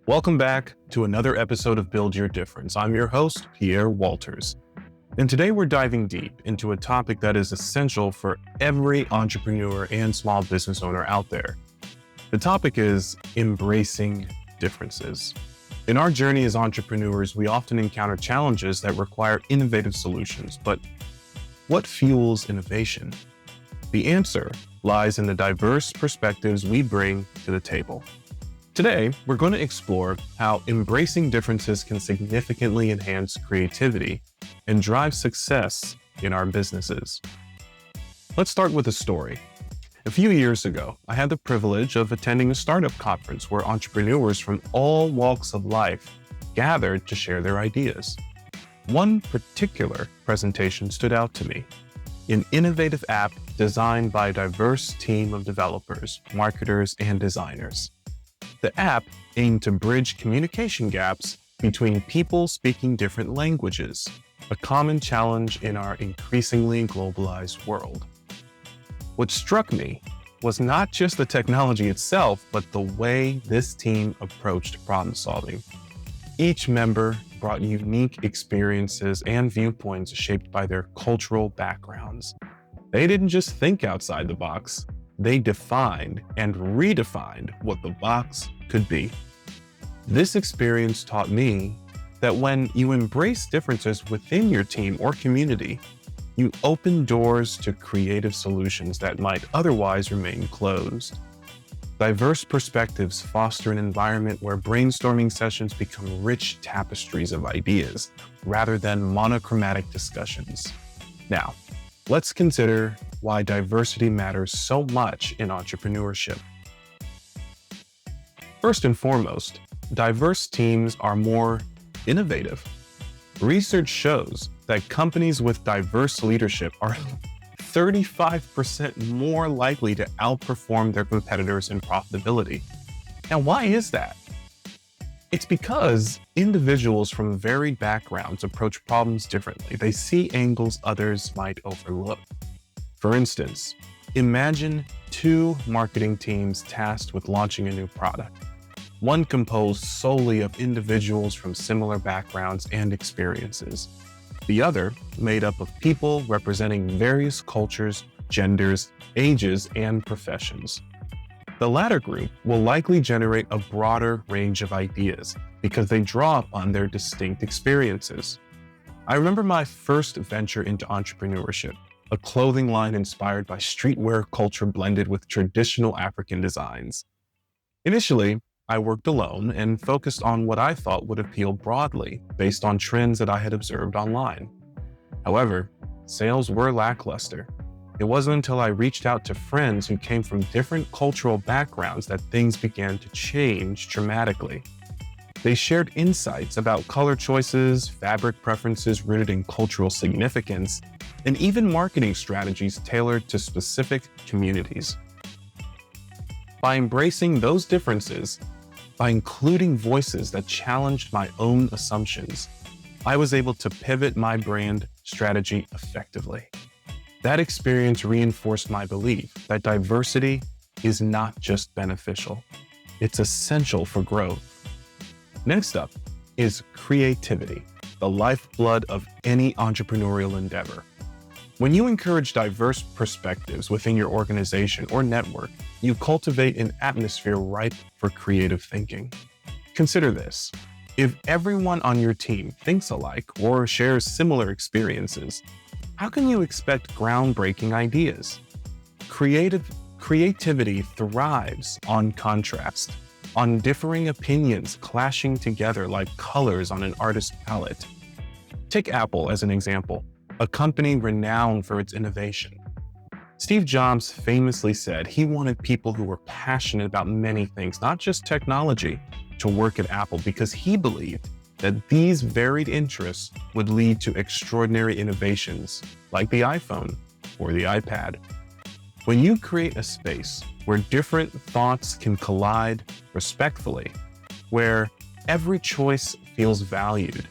Welcome back to another episode of Build Your Difference. I'm your host, Pierre Walters. And today we're diving deep into a topic that is essential for every entrepreneur and small business owner out there. The topic is embracing differences. In our journey as entrepreneurs, we often encounter challenges that require innovative solutions. But what fuels innovation? The answer lies in the diverse perspectives we bring to the table. Today, we're going to explore how embracing differences can significantly enhance creativity and drive success in our businesses. Let's start with a story. A few years ago, I had the privilege of attending a startup conference where entrepreneurs from all walks of life gathered to share their ideas. One particular presentation stood out to me: an innovative app designed by a diverse team of developers, marketers, and designers. The app aimed to bridge communication gaps between people speaking different languages, a common challenge in our increasingly globalized world. What struck me was not just the technology itself, but the way this team approached problem solving. Each member brought unique experiences and viewpoints shaped by their cultural backgrounds. They didn't just think outside the box, they defined and redefined what the box could be. This experience taught me that when you embrace differences within your team or community, you open doors to creative solutions that might otherwise remain closed. Diverse perspectives foster an environment where brainstorming sessions become rich tapestries of ideas rather than monochromatic discussions. Now, let's consider why diversity matters so much in entrepreneurship. First and foremost, diverse teams are more innovative. Research shows that companies with diverse leadership are 35% more likely to outperform their competitors in profitability. Now, why is that? It's because individuals from varied backgrounds approach problems differently. They see angles others might overlook. For instance, imagine two marketing teams tasked with launching a new product. One composed solely of individuals from similar backgrounds and experiences. The other made up of people representing various cultures, genders, ages, and professions. The latter group will likely generate a broader range of ideas because they draw upon their distinct experiences. I remember my first venture into entrepreneurship, a clothing line inspired by streetwear culture blended with traditional African designs. Initially, I worked alone and focused on what I thought would appeal broadly based on trends that I had observed online. However, sales were lackluster. It wasn't until I reached out to friends who came from different cultural backgrounds that things began to change dramatically. They shared insights about color choices, fabric preferences rooted in cultural significance, and even marketing strategies tailored to specific communities. By embracing those differences, by including voices that challenged my own assumptions, I was able to pivot my brand strategy effectively. That experience reinforced my belief that diversity is not just beneficial, it's essential for growth. Next up is creativity, the lifeblood of any entrepreneurial endeavor. When you encourage diverse perspectives within your organization or network, you cultivate an atmosphere ripe for creative thinking. Consider this: if everyone on your team thinks alike or shares similar experiences, how can you expect groundbreaking ideas? Creativity thrives on contrast, on differing opinions clashing together like colors on an artist's palette. Take Apple as an example, a company renowned for its innovation. Steve Jobs famously said he wanted people who were passionate about many things, not just technology, to work at Apple because he believed that these varied interests would lead to extraordinary innovations like the iPhone or the iPad. When you create a space where different thoughts can collide respectfully, where every choice feels valued,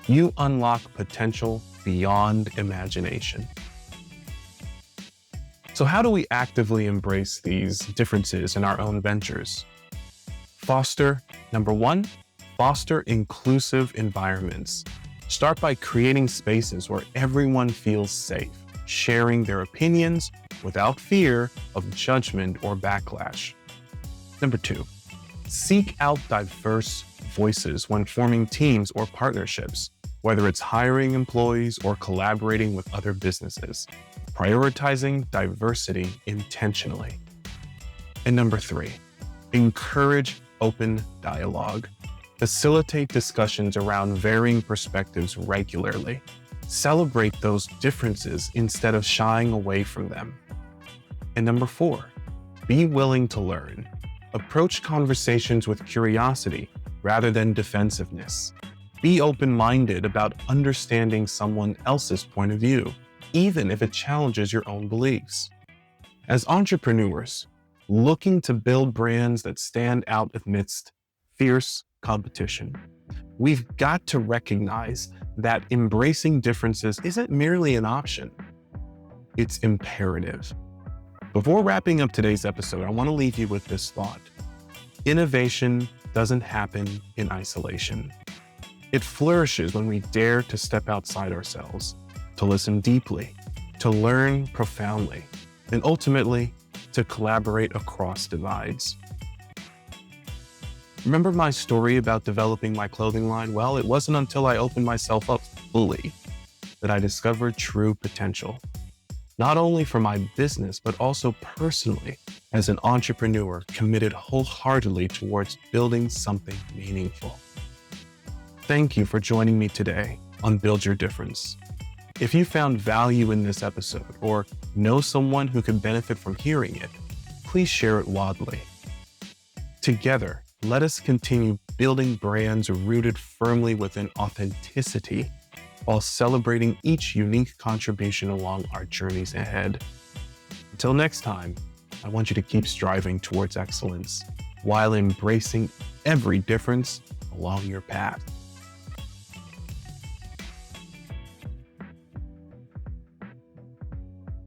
you unlock potential beyond imagination. So how do we actively embrace these differences in our own ventures? Number one, foster inclusive environments. Start by creating spaces where everyone feels safe, sharing their opinions without fear of judgment or backlash. Number two, seek out diverse voices when forming teams or partnerships, whether it's hiring employees or collaborating with other businesses, prioritizing diversity intentionally. And number three, encourage open dialogue. Facilitate discussions around varying perspectives regularly. Celebrate those differences instead of shying away from them. And number four, be willing to learn. Approach conversations with curiosity rather than defensiveness. Be open-minded about understanding someone else's point of view, even if it challenges your own beliefs. As entrepreneurs, looking to build brands that stand out amidst fierce competition, we've got to recognize that embracing differences isn't merely an option, it's imperative. Before wrapping up today's episode, I want to leave you with this thought. Innovation doesn't happen in isolation. It flourishes when we dare to step outside ourselves, to listen deeply, to learn profoundly, and ultimately, to collaborate across divides. Remember my story about developing my clothing line? Well, it wasn't until I opened myself up fully that I discovered true potential, not only for my business, but also personally as an entrepreneur committed wholeheartedly towards building something meaningful. Thank you for joining me today on Build Your Difference. If you found value in this episode or know someone who could benefit from hearing it, please share it widely. Together, let us continue building brands rooted firmly within authenticity while celebrating each unique contribution along our journeys ahead. Until next time, I want you to keep striving towards excellence while embracing every difference along your path.